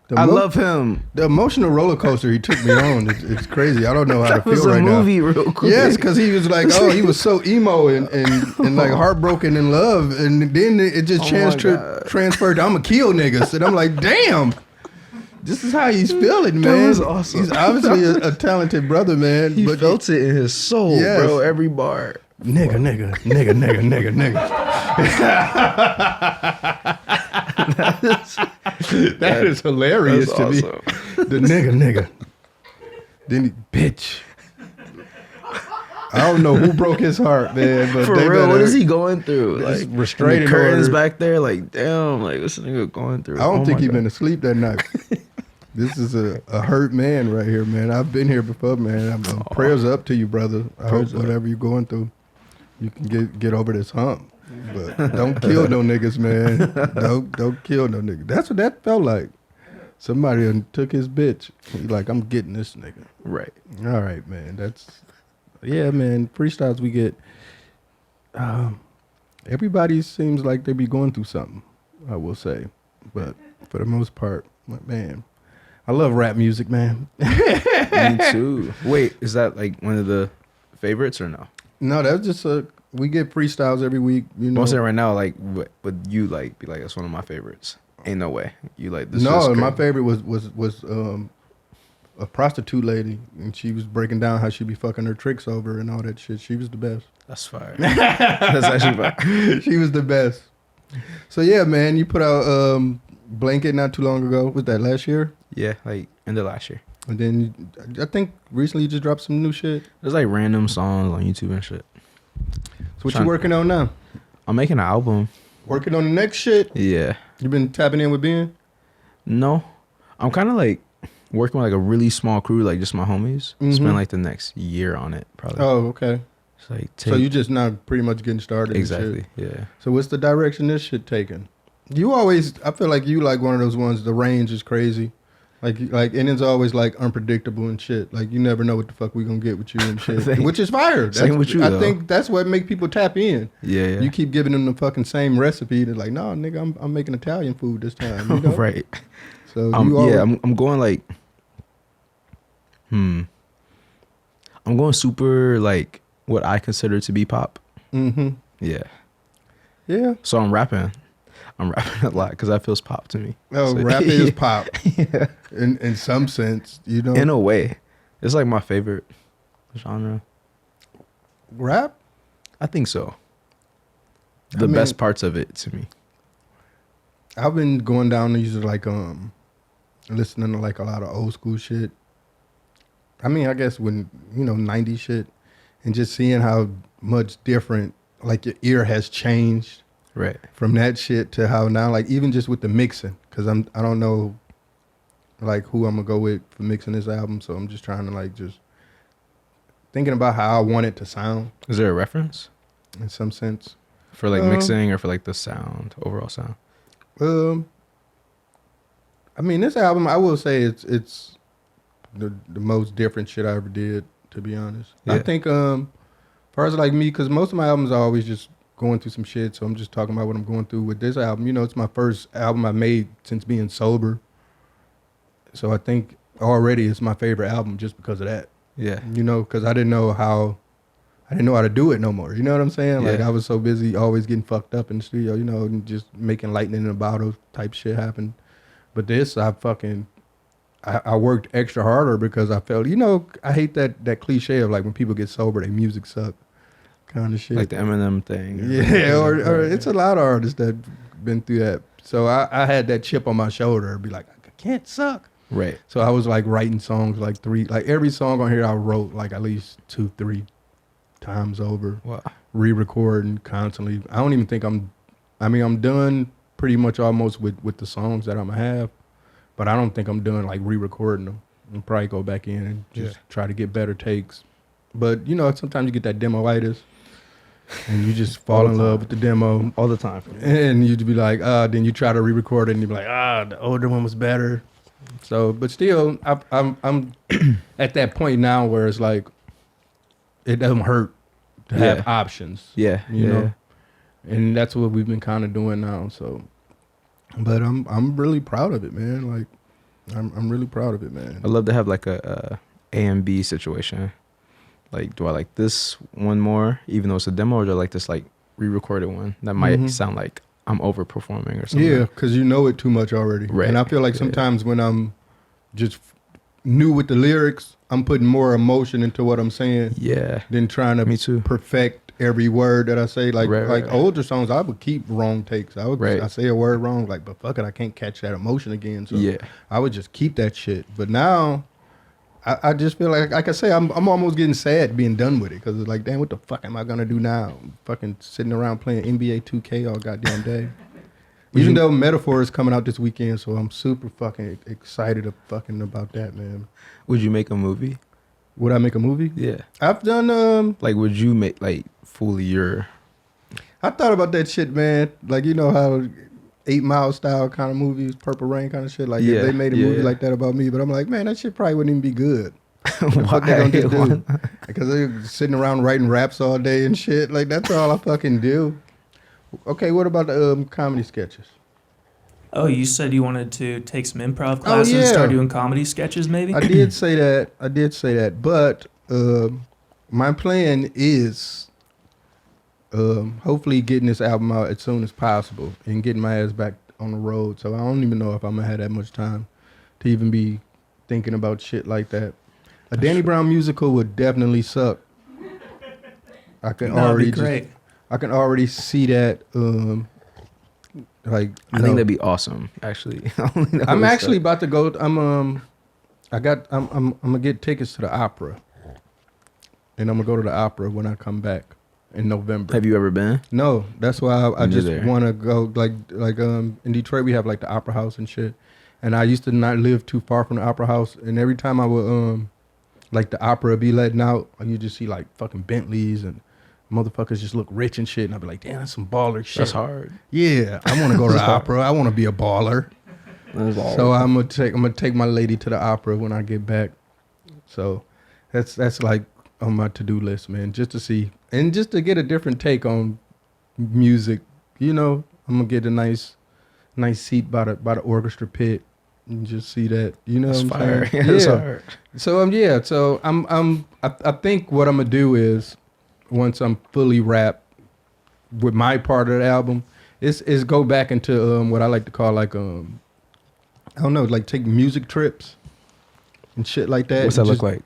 The I mo- love him. the emotional roller coaster he took me on. It's crazy. I don't know how That to was feel a right movie, now. real quick. Yes, because he was like, oh, he was so emo and like heartbroken in love, and then it just Oh my God. transferred to I'm gonna kill niggas, and I'm like, damn. This is how he's feeling, That man. was awesome. He's obviously a talented brother, man. He but felt it in his soul, Yes. bro. Every bar. nigga. That is hilarious That's to me. awesome. The nigga. Then he, bitch. I don't know who broke his heart, man. But For they real, what better- is he going through? This Like restraining the curtains order. back there, like damn, like what's this nigga going through? I don't Oh think my he God. been asleep that night. This is a hurt man right here, man. I've been here before, man. Prayers up to you, brother. I Prayers hope up. whatever you're going through, you can get over this hump. But don't kill no niggas, man. Don't kill no niggas. That's what that felt like. Somebody done took his bitch. He's like, I'm getting this nigga. Right. All right, man. Yeah, man. Freestyles we get. Everybody seems like they be going through something, I will say. But for the most part, man, I love rap music, man. Me too. Wait, is that like one of the favorites or no? No, that's just we get freestyles every week. You know, I'm saying right now, like, would you like be like that's one of my favorites? Ain't no way. You like this? no, is my crazy. favorite was a prostitute lady, and she was breaking down how she be fucking her tricks over and all that shit. She was the best. That's fire. That's actually fire. She was the best. So yeah, man, you put out Blanket not too long ago. Was that last year? Yeah, like in the last year. And then I think recently you just dropped some new shit. There's like random songs on YouTube and shit. So what you working on now? I'm making an album. Working on the next shit. Yeah. You been tapping in with Ben? No, I'm kind of like working with like a really small crew, like just my homies. Mhm. Spend like the next year on it, probably. Oh, okay. It's like So you just not pretty much getting started. and exactly, shit. yeah. So what's the direction this shit taking? You always, I feel like you like one of those ones. The range is crazy, like and it's always like unpredictable and shit. Like you never know what the fuck we gonna get with you and shit, Same- which is fire. same with you, I though. think that's what make people tap in. Yeah. You keep giving them the fucking same recipe. They're like, no, nigga, I'm making Italian food this time. You know? right. So you always, Yeah, I'm going like, I'm going super like what I consider to be pop. Mm-hmm. Yeah. Yeah. So I'm rapping a lot because that feels pop to me. Oh, So- rap is Yeah. pop. Yeah. In some sense, you know. In a way, it's like my favorite genre. Rap? I think so. I The mean- best parts of it to me. I've been going down these like listening to like a lot of old school shit. I mean, I guess when 90s shit, and just seeing how much different like your ear has changed Right. from that shit to how now, like even just with the mixing, because I don't know like who I'm gonna go with for mixing this album, so I'm just trying to like just thinking about how I want it to sound Is there a reference in some sense. for like Um, mixing or for like the sound, overall sound? I mean, this album, I will say it's the most different shit I ever did, to be honest. I Yeah. think, as far as like me, because most of my albums are always just going through some shit, so I'm just talking about what I'm going through. With this album, it's my first album I made since being sober. So I think already it's my favorite album just because of that. Yeah. Because I didn't know how to do it no more. You know what I'm saying? Like Yeah. I was so busy always getting fucked up in the studio, and just making lightning in a bottle type shit happen. But this, I worked extra harder because I felt, I hate that cliche of like when people get sober, their music suck kind of shit. Like the Eminem thing. yeah, or it's a lot of artists that been through that. So I had that chip on my shoulder. Be like, I can't suck. Right. So I was like writing songs like every song on here I wrote like at least 2-3 times over. Wow. Re-recording constantly. I don't even think I'm done pretty much almost with the songs that I'm gonna have, but I don't think I'm done like re-recording them. I'll probably go back in and just try to get better takes. But you know, sometimes you get that demoitis and you just fall in love with the demo All the time. and you'd be like, then you try to re-record it and you'd be like, the older one was better. So, but still, I'm at that point now where it's like, it doesn't hurt to have options. Yeah. You know, and that's what we've been kind of doing now. So, but I'm really proud of it, man. Like, I'm really proud of it, man. I'd love to have like a and B situation. Like, do I like this one more, even though it's a demo, or do I like this like re-recorded one that might sound like I'm overperforming or something? Yeah, because you know it too much already. Right. And I feel like sometimes when I'm just new with the lyrics, I'm putting more emotion into what I'm saying. Yeah. Than trying Me to too. perfect every word that I say. Like Right. older songs, I would keep wrong takes. I say a word wrong, like, but fuck it, I can't catch that emotion again. So I would just keep that shit. But now I just feel like I say, I'm almost getting sad being done with it because it's like, damn, what the fuck am I gonna do now? I'm fucking sitting around playing NBA 2K all goddamn day. Even though Metaphor is coming out this weekend, so I'm super fucking excited about that, man. Would you make a movie? Would I make a movie? Yeah. I've done Like, would you make like fully your? I thought about that shit, man. Like, you know how 8 Mile style kind of movies, Purple Rain kind of shit. Like, if they made a movie like that about me, but I'm like, man, that shit probably wouldn't even be good. What they gonna just do? Because they're sitting around writing raps all day and shit. Like, that's all I fucking do. Okay, what about the comedy sketches? Oh, you said you wanted to take some improv classes and start doing comedy sketches, maybe? I did say that. But my plan is hopefully getting this album out as soon as possible and getting my ass back on the road. So I don't even know if I'm gonna have that much time to even be thinking about shit like that. A Danny Brown musical would definitely suck. I can already see that. Like, I think that'd be awesome. Actually, I'm actually about to go. I'm gonna get tickets to the opera, and I'm gonna go to the opera when I come back in November. Have you ever been? No, that's why I just Neither. want to go. Like in Detroit we have like the Opera House and shit, and I used to not live too far from the Opera House, and every time I would like the opera be letting out, you just see like fucking Bentleys and motherfuckers just look rich and shit, and I'd be like, damn, that's some baller shit. That's hard. Yeah, I want to go to the opera. I want to be a baller. So I'm gonna take my lady to the opera when I get back. So that's like on my to-do list, man, just to see and just to get a different take on music. You know, I'm gonna get a nice seat by the orchestra pit and just see that. You know, That's what I'm fire. saying? That's hard. So I think what I'm gonna do is, once I'm fully wrapped with my part of the album, is go back into what I like to call like I don't know, like take music trips and shit like that. What's that look like?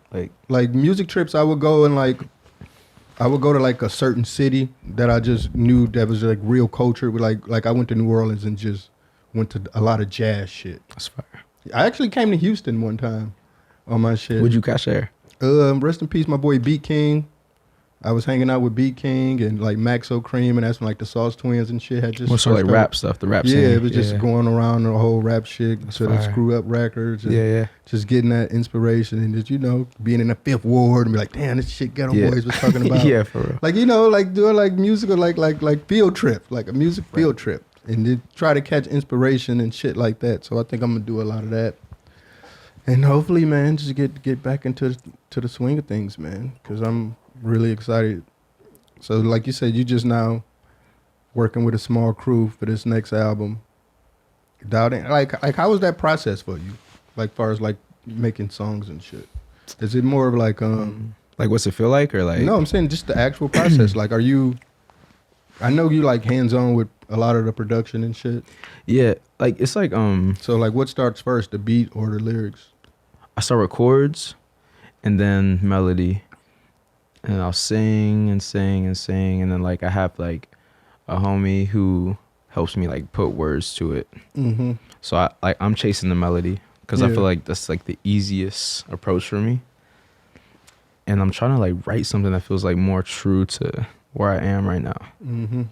Like music trips, I would go to like a certain city that I just knew that was like real culture. Like I went to New Orleans and just went to a lot of jazz shit. That's fire. I actually came to Houston one time on my shit. Would you catch there? Rest in peace, my boy Beat King. I was hanging out with Beat King and like Maxo Cream, and that's when like the Sauce Twins and shit had just. What's like rap stuff? The rap scene. Yeah, it was just going around the whole rap shit to the Screw Up Records. And just getting that inspiration and just, you know, being in the Fifth Ward and be like, damn, this shit Ghetto Boys was talking about. Yeah, for real. Like, you know, like doing like musical, like field trip, like a music field trip, and then try to catch inspiration and shit like that. So I think I'm gonna do a lot of that, and hopefully, man, just get back into the swing of things, man, because I'm really excited. So like you said, you just now working with a small crew for this next album. Doubting, like how was that process for you? Like far as like making songs and shit. Is it more of like what's it feel like, or like? No, I'm saying just the actual process. Like, are you? I know you like hands on with a lot of the production and shit. Yeah, like it's like So like, what starts first, the beat or the lyrics? I start with chords, and then melody. And I'll sing and sing and sing, and then like I have like a homie who helps me like put words to it. Mm-hmm. So I'm chasing the melody because I Yeah. feel like that's like the easiest approach for me. And I'm trying to like write something that feels like more true to where I am right now. Mm-hmm.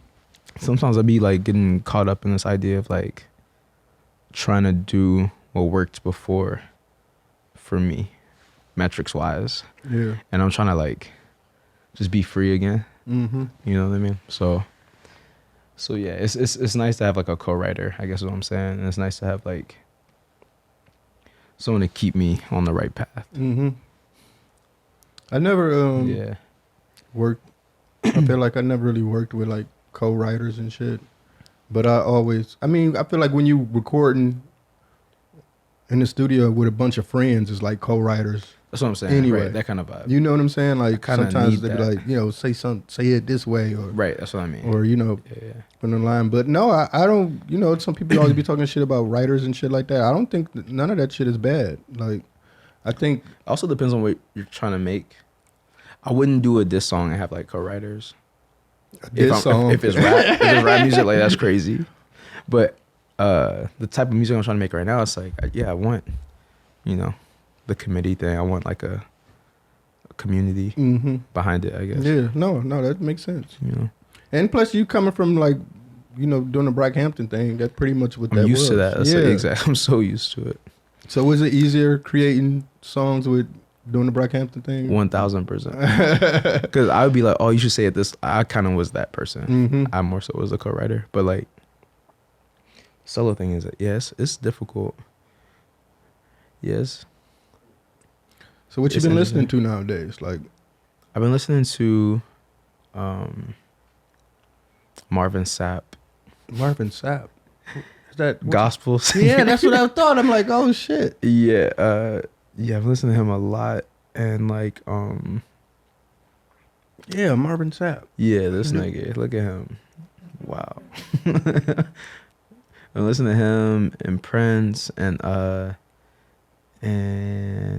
Sometimes I be like getting caught up in this idea of like trying to do what worked before for me, metrics wise. Yeah. And I'm trying to like just be free again. Mm-hmm. You know what I mean? So yeah, it's nice to have like a co-writer, I guess is what I'm saying. And it's nice to have like someone to keep me on the right path. Mm-hmm. I never Yeah. worked. I feel like I never really worked with like co-writers and shit. But I feel like when you recording in the studio with a bunch of friends is like co-writers. That's what I'm saying. Anyway. Right, that kind of vibe. You know what I'm saying? Like kinda sometimes need they be that. like, say it this way or Right, that's what I mean. or yeah. put in line. But no, I don't. Some people always be talking shit about writers and shit like that. I don't think none of that shit is bad. Like, I think Also depends on what you're trying to make. I wouldn't do a diss song and have like co-writers. If it's rap music, like that's crazy. But the type of music I'm trying to make right now, it's like, I want, the committee thing. I want like a community mm-hmm. behind it, I guess. Yeah, no, that makes sense. You know, And plus, you coming from like, doing the Brockhampton thing. That's pretty much what that was. I'm used to that. That's yeah, like, exactly. I'm so used to it. So is it easier creating songs with doing the Brockhampton thing? 1000%. Because I would be like, oh, you should say it this. I kind of was that person. Mm-hmm. I more so was a co-writer, but like solo thing is, yes, it's difficult. Yes. So what you It's been listening interesting. to nowadays? Like, I've been listening to Marvin Sapp. Marvin Sapp. Is that Gospels. Yeah, that's what I thought. I'm like, oh shit. Yeah, I've listened to him a lot, and like, Yeah, Marvin Sapp. yeah, this nigga, look at him, wow. I listen to him and Prince and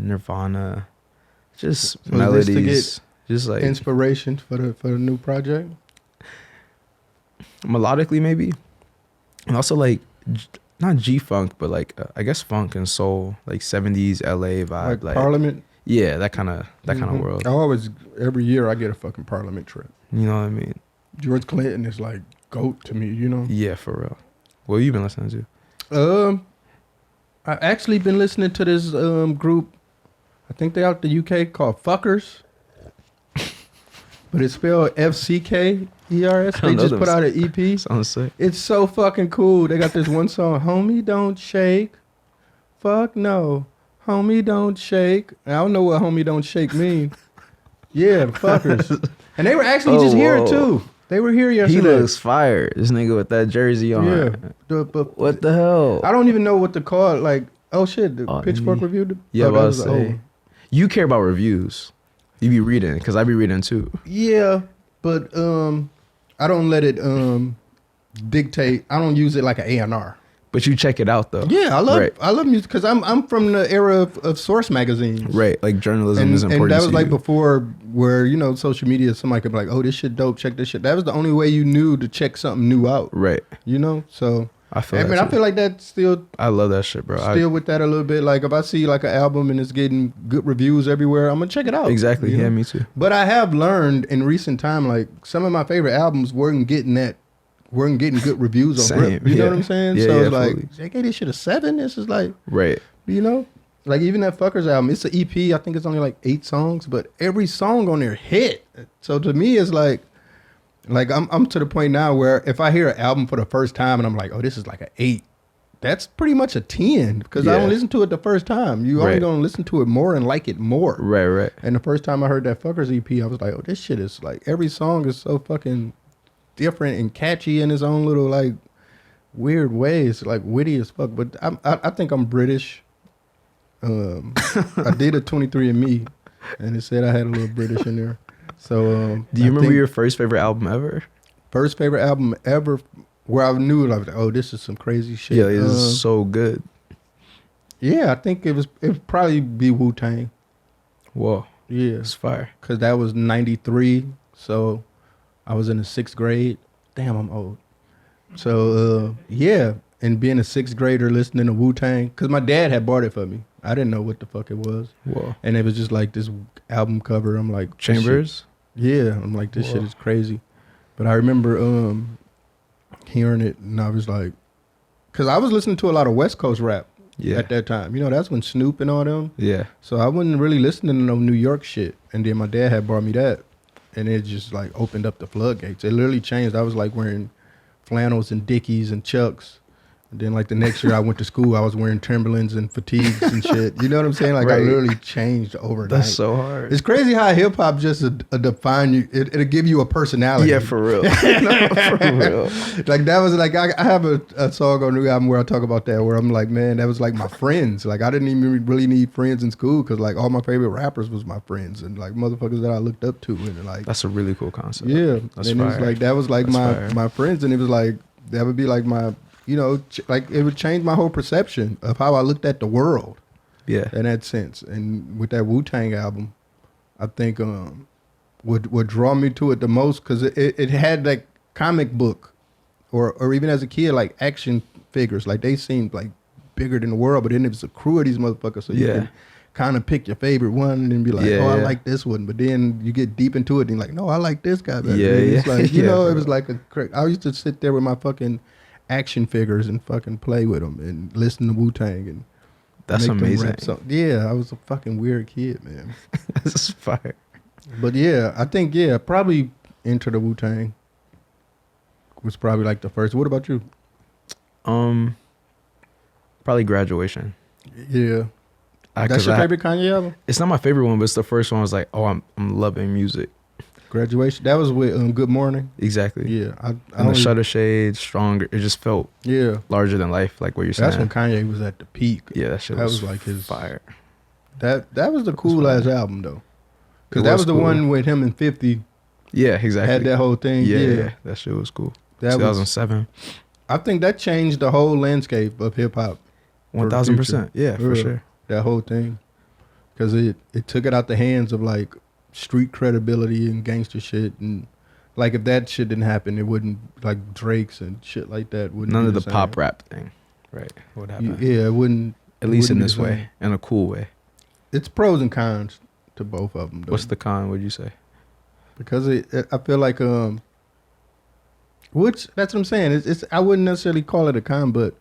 Nirvana, just So melodies, is this just like Inspiration for the new project. melodically maybe, and also like not G-funk, but like I guess funk and soul, like 70s LA vibe, Like Parliament. yeah, that kind of Mhm. world. I always, every year I get a fucking Parliament trip. You know what I mean? George Clinton is like GOAT to me, Yeah, for real. What have you been listening to? I actually been listening to this group. I think they out the UK called Fuckers. But it's spelled FCKERS. I They don't know just them. put out an EP. Sounds sick. It's so fucking cool. They got this one song, Homie Don't Shake. Fuck no. Homie Don't Shake. I don't know what Homie Don't Shake mean. Yeah, the Fuckers. And they were actually Oh, just here whoa. too. They were here He yesterday. looks fire. This nigga with that jersey on. Yeah. What the hell? I don't even know what to call it. Like, oh shit, the Oh, Pitchfork indie. reviewed it? Yeah, Oh, but I that was was say, old. you care about reviews. You be reading, because I be reading too. Yeah, but I don't let it dictate. I don't use it like an A&R. But you check it out though. Yeah, Right. I love music because I'm from the era of Source magazines. Right. Like journalism And, is important. and that was to like you. before where, social media, somebody could be like, oh, this shit dope, check this shit. That was the only way you knew to check something new out. Right. So I feel I that mean, I too. feel like that's still I love that shit, bro. with that a little bit. Like if I see like an album and it's getting good reviews everywhere, I'm gonna check it out. Exactly. you know? Yeah, me too. But I have learned in recent time, like some of my favorite albums weren't getting good reviews on Same, Grip. You know yeah. what I'm saying? Yeah, So yeah, it's like, fully. they gave this shit a 7. This is like, Right. like even that Fuckers album, it's an EP. I think it's only like 8 songs, but every song on there hit. So to me, it's like I'm to the point now where if I hear an album for the first time and I'm like, oh, this is like an 8. That's pretty much a 10 because I Yeah. don't listen to it the first time. You only Right. gonna listen to it more and like it more. Right. Right. And the first time I heard that Fuckers EP, I was like, oh, this shit is like, every song is so fucking different and catchy in its own little like weird ways, like witty as fuck. But I think I'm British. I did a 23andMe and it said I had a little British in there. So Do you I remember think your first favorite album ever? first favorite album ever where I knew like, oh, this is some crazy shit? Yeah, it is so good. Yeah, I think it would probably be Wu-Tang. Whoa, Yeah, it's fire. because that was 93, so I was in the 6th grade. Damn, I'm old. So yeah, and being a sixth grader listening to Wu-Tang, because my dad had bought it for me. I didn't know what the fuck it was. Whoa. And it was just like this album cover. I'm like, this Chambers? shit- yeah, I'm like, this shit is crazy. But I remember hearing it, and I was like, because I was listening to a lot of West Coast rap at that time. You know, that's when Snoop and all them. Yeah. So I wasn't really listening to no New York shit. And then my dad had bought me that. And it just like opened up the floodgates. It literally changed. I was like wearing flannels and Dickies and Chucks. And then like the next year I went to school, I was wearing Timberlands and fatigues and shit. You know what I'm saying? Like I literally changed overnight. That's so hard. It's crazy how hip hop just define you. It'll give you a personality. Yeah, for real. No, for real. Like that was like I have a song on the new album where I talk about that, where I'm like, man, that was like my friends. Like I didn't even really need friends in school because like all my favorite rappers was my friends and like motherfuckers that I looked up to, and like That's a really cool concept. yeah. That's and it was fire. like that was like That's my fire. my friends, and it was like that would be like my, you know, like it would change my whole perception of how I looked at the world. Yeah. In that sense. And with that Wu-Tang album, I think would draw me to it the most because it had like comic book or even as a kid, like action figures. Like they seemed like bigger than the world, but then it was a crew of these motherfuckers. So you could kind of pick your favorite one and then be like, I like this one. But then you get deep into it and you're like, no, I like this guy better. Yeah, And it's like, you know, bro. it was like I used to sit there with my fucking action figures and fucking play with them and listen to Wu-Tang and That's make them amazing. rap yeah, I was a fucking weird kid, man. That's fire. But yeah, I think probably Enter the Wu-Tang was probably like the first. What about you? Probably Graduation. Yeah, that's your favorite Kanye album? It's not my favorite one, but it's the first one. I was like, oh, I'm loving music. Graduation. That was with Good Morning. Exactly. Yeah, I And the Shutter Shade, Stronger. It just felt larger than life, like what you're saying. That's when Kanye was at the peak. Yeah, that shit was like his fire. That was the cool ass album though, because that was the cool. one with him and 50 Yeah, exactly. had that whole thing. Yeah, that shit was cool. That 2007. I think that changed the whole landscape of hip hop. 1000%. Yeah, for sure. That whole thing, because it took it out the hands of like street credibility and gangster shit, and like if that shit didn't happen, it wouldn't, like Drake's and shit like that wouldn't. None be of the same. pop rap thing, right? What happened? Yeah, it wouldn't. At least in wouldn't be this the same. way, in a cool way. It's pros and cons to both of them. Though. What's the con? Would you say? Because I feel like which that's what I'm saying. It's I wouldn't necessarily call it a con, but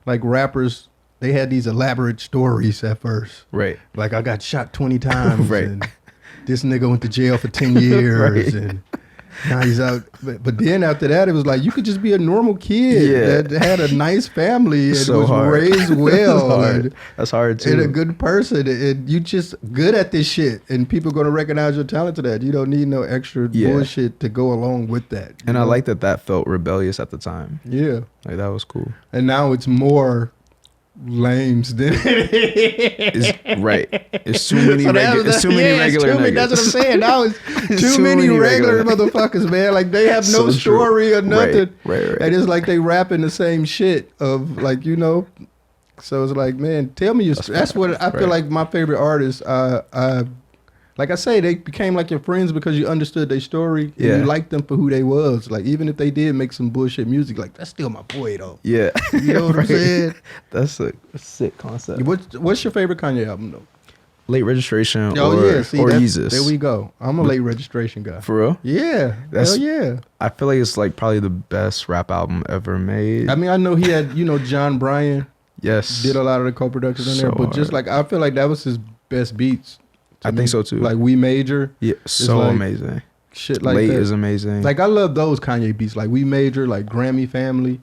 like rappers, they had these elaborate stories at first. Right. Like I got shot 20 times. Right. And this nigga went to jail for 10 years. Right. And now he's out. But then after that, it was like you could just be a normal kid that had a nice family and So was hard. raised well. That's hard. And, That's hard too. and a good person. And you just good at this shit. And people going to recognize your talent to that. You don't need no extra bullshit to go along with that. And know? I like that felt rebellious at the time. Yeah. Like that was cool. And now it's more lames than Right. It's too many it's too many regular niggas. That's what I'm saying. Now it's It's too many regular niggas. motherfuckers, man. Like they have no So true. story or nothing. Right. And it's like they rapping the same shit of like, you know. So it's like, man, tell me your that's what I feel like my favorite artists like I say, they became like your friends because you understood their story and you liked them for who they was. Like even if they did make some bullshit music, like that's still my boy though. Yeah. You know what I'm saying? That's a sick concept. What's your favorite Kanye album though? Late Registration Oh or yeah, see, Yeezus. there we go. I'm a Late Registration guy. For real? Yeah, That's- hell yeah. I feel like it's like probably the best rap album ever made. I mean, I know he had, John Bryan yes. did a lot of the co-productions in there, So but just hard. like I feel like that was his best beats. to I me. think so too. Like We Major, Yeah, so like amazing. shit like Late that. is amazing. Like I love those Kanye beats, like We Major, like Grammy Family,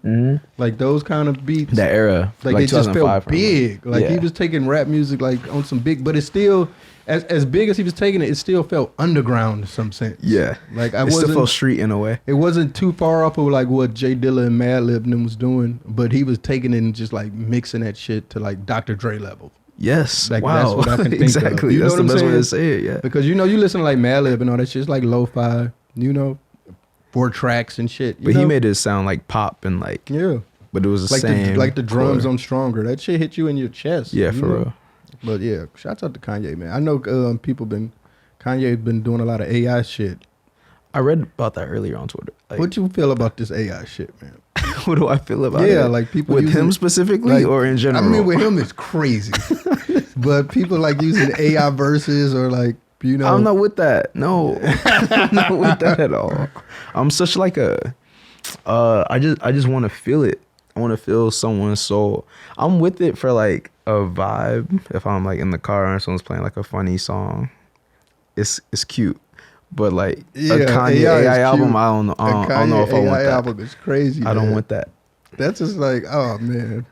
like those kind of beats. that era. Like they just 2005 felt for him. big. Like he Yeah. was taking rap music like on some big, but it still, as big as he was taking it, it still felt underground in some sense. Yeah. Like It still felt street in a way. It wasn't too far off of like what Jay Dilla and Madlib and them was doing, but he was taking it and just like mixing that shit to like Dr. Dre level. Yes. Like, wow. that's what I can think of. exactly. You know That's what the I'm best way to saying? say it. Yeah. Because you listen to like Madlib and all that shit, it's like lo-fi, 4 tracks and shit. But he made it sound like pop and like, yeah, but it was the like same. the drums core. on Stronger. That shit hit you in your chest. Yeah, you for know? real. But yeah, shouts out to Kanye, man. I know Kanye's been doing a lot of AI shit. I read about that earlier on Twitter. Like, What you feel about this AI shit, man? What do I feel about it? Yeah, like people with using, him specifically, like, or in general. I mean, with him it's crazy, but people like using AI verses or like I'm not with that. No, I'm not with that at all. I'm such like a. I just want to feel it. I want to feel someone's soul. I'm with it for like a vibe. If I'm like in the car and someone's playing like a funny song, it's cute. But like a Kanye AI album, I don't know. I don't know if I want that. Album is crazy. I don't want that. That's just like, oh man.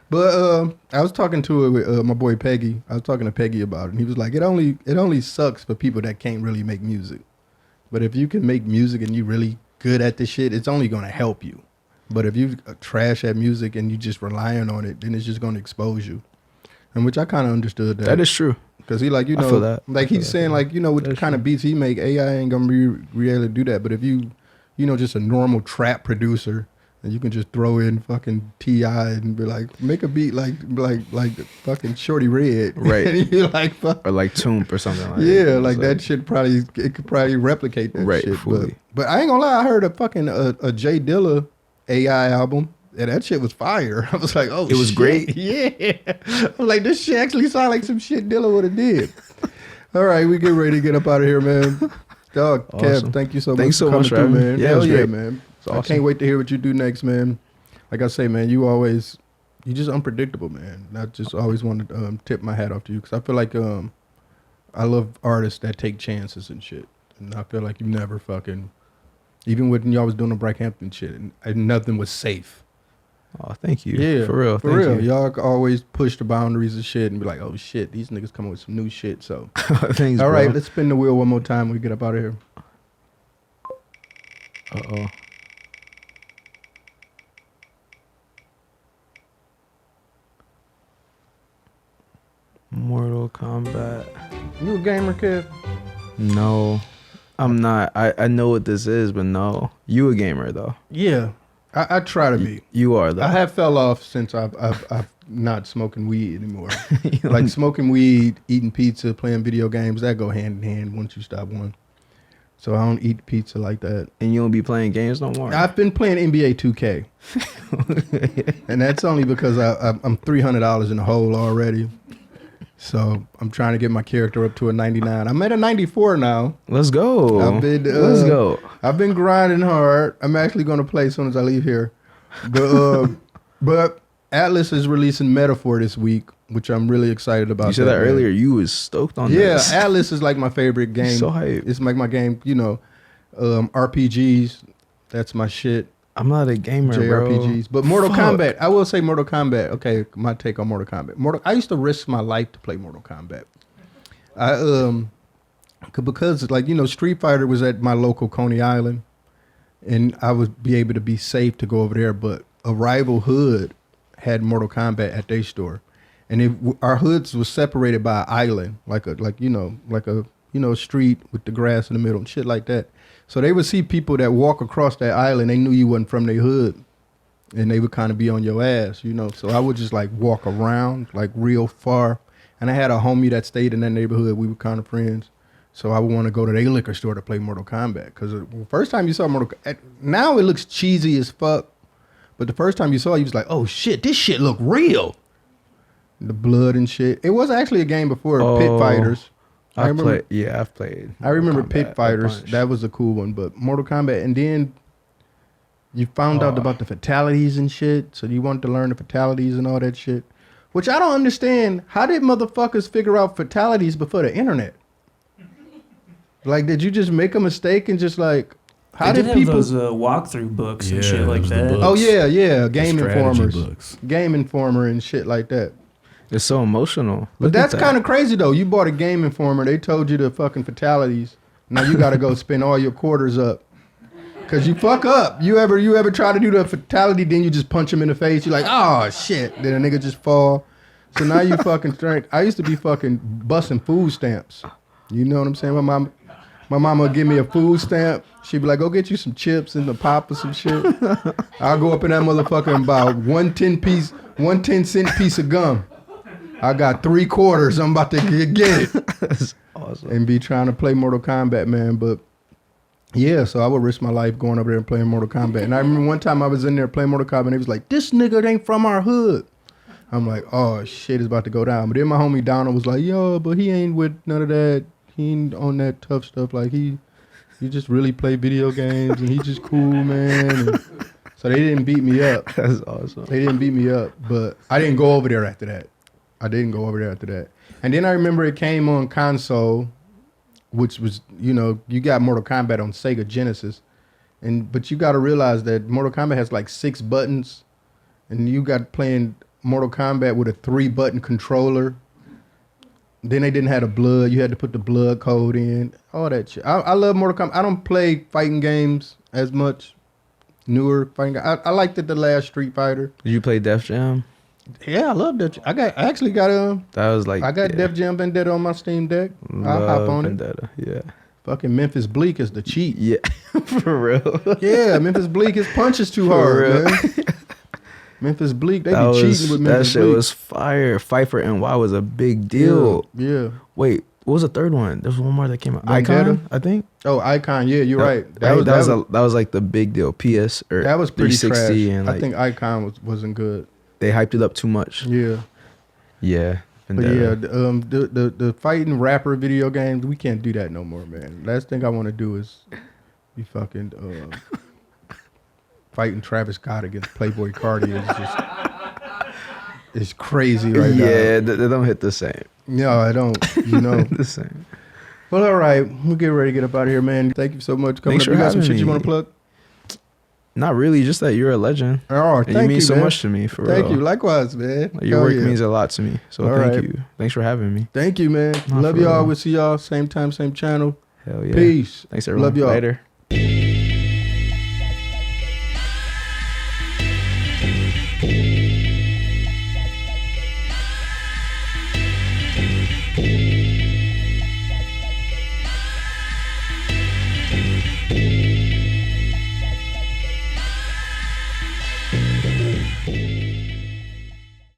But I was talking to it with my boy Peggy. I was talking to Peggy about it, and he was like, it only sucks for people that can't really make music. But if you can make music and you really good at the shit, it's only gonna help you. But if you trash at music and you just relying on it, then it's just gonna expose you. And which I kind of understood that. That is true. Because he like, you know, I feel that. like he's saying like, you know, with the kind of beats he make, AI ain't gonna be able to do that. But if you know, just a normal trap producer, and you can just throw in fucking T.I. and be like, make a beat like fucking Shorty Red. Right. And you're like, fuck. Or like Toomp or something like that. Yeah, like that shit it could probably replicate that right, shit. Fully. But I ain't gonna lie, I heard a fucking a Jay Dilla AI album. And that shit was fire. I was like, oh, it was shit. great. Yeah. I'm like, this shit actually sound like some shit Dilla would have did. All right, we get ready to get up out of here, man. Dog, awesome. Kev, thank you so Thanks much for coming through, man. Yeah, Hell yeah, great. man. Awesome. I can't wait to hear what you do next, man. Like I say, man, you just unpredictable, man. I just always want to tip my hat off to you because I feel like I love artists that take chances and shit. And I feel like you never fucking, even when y'all was doing the BROCKHAMPTON shit, and nothing was safe. Oh, thank you. Yeah, for real. For real. Y'all always push the boundaries of shit and be like, oh shit, these niggas coming with some new shit. So, thanks, all bro. right, let's spin the wheel one more time. We get up out of here. Uh-oh. Mortal Kombat. You a gamer, kid? No, I'm not. I know what this is, but no. You a gamer though? Yeah, I try to be. You are though. I have fell off since I've not smoking weed anymore. Like smoking weed, eating pizza, playing video games, that go hand in hand once you stop one. So I don't eat pizza like that. And you don't be playing games no more? I've been playing NBA 2K. And that's only because I'm $300 in the hole already. So I'm trying to get my character up to a 99. I'm at a 94 now. Let's go. Let's go. I've been grinding hard. I'm actually going to play as soon as I leave here. But Atlas is releasing Metaphor this week, which I'm really excited about. You said that earlier. You was stoked on this. Yeah, Atlas is like my favorite game. So hype. It's like my game, you know, RPGs. That's my shit. I'm not a gamer, JRPGs. bro. But Mortal Kombat, I will say Mortal Kombat. Okay, my take on Mortal Kombat. I used to risk my life to play Mortal Kombat. Because like, you know, Street Fighter was at my local Coney Island, and I would be able to be safe to go over there. But a rival hood had Mortal Kombat at their store, and our hoods was separated by an island, like a street with the grass in the middle and shit like that. So they would see people that walk across that island. They knew you wasn't from their hood, and they would kind of be on your ass, you know. So I would just like walk around like real far. And I had a homie that stayed in that neighborhood. We were kind of friends. So I would want to go to their liquor store to play Mortal Kombat. Because the first time you saw Mortal Kombat, now it looks cheesy as fuck. But the first time you saw it, you was like, oh shit, this shit look real. The blood and shit. It was actually a game before, Pit Fighters. I've played. I remember Pit Fighters. That was a cool one. But Mortal Kombat, and then you found out about the fatalities and shit. So you wanted to learn the fatalities and all that shit. Which I don't understand. How did motherfuckers figure out fatalities before the internet? Like, did you just make a mistake and just like, how did people have those walkthrough books and shit like that? Oh yeah, Game Informers, books. Game Informer and shit like that. It's so emotional. But that's kind of crazy though. You bought a Game Informer. They told you the fucking fatalities. Now you got to go spend all your quarters up. Cause you fuck up. You ever try to do the fatality, then you just punch him in the face. You're like, oh shit. Then a nigga just fall. So now you fucking drink. I used to be fucking busting food stamps. You know what I'm saying? My mama would give me a food stamp. She'd be like, go get you some chips and a pop or some shit. I'll go up in that motherfucker and buy 1 10-cent piece of gum. I got 3 quarters. I'm about to get it. That's awesome. And be trying to play Mortal Kombat, man. But Yeah, so I would risk my life going over there and playing Mortal Kombat. And I remember one time I was in there playing Mortal Kombat and he was like, this nigga ain't from our hood. I'm like, oh shit, it's about to go down. But then my homie Donald was like, yo, but he ain't with none of that. He ain't on that tough stuff. Like he just really play video games and he just cool, man. And so they didn't beat me up. That's awesome. They didn't beat me up, but I didn't go over there after that. And then I remember it came on console, which was, you know, you got Mortal Kombat on Sega Genesis. But you got to realize that Mortal Kombat has like 6 buttons and you got playing Mortal Kombat with a 3-button controller. Then they didn't have the blood. You had to put the blood code in. All that shit. I love Mortal Kombat. I don't play fighting games as much. Newer fighting games. I liked it the last Street Fighter. Did you play Def Jam? Yeah, I love Def Jam. I actually got That was like. I got Def Jam Vendetta on my Steam Deck. I'll hop on Vendetta. Yeah. Fucking Memphis Bleak is the cheat. Yeah. For real. Yeah, Memphis Bleak, his punches too hard, man. Memphis Bleak, they be cheating with Memphis Bleak. That shit was fire. Fight for NY was a big deal. Yeah. Wait, what was the third one? There's one more that came out. Vendetta? Icon, I think. Oh, Icon. Yeah, you're right. That was like the big deal. PS or that was pretty 360 trash. and like, I think Icon wasn't good. They hyped it up too much. Yeah. Yeah. Vendetta. But yeah, the fighting rapper video games, we can't do that no more, man. Last thing I want to do is be fucking fighting Travis Scott against Playboy Cardi. It's crazy right now. Yeah, they don't hit the same. No, I don't. You know. The same. Well, all right. We'll get ready to get up out of here, man. Thank you so much. Thanks for you got some having shit you me. want to plug? Not really, just that you're a legend. Oh, and thank you, you mean so man. much to me, for Thank real. you. Likewise, man. Like, your work means a lot to me. So All thank right. you. Thanks for having me. Thank you, man. Nah, Love for y'all. real. We'll see y'all same time, same channel. Hell yeah. Peace. Thanks everyone. Love y'all. Later.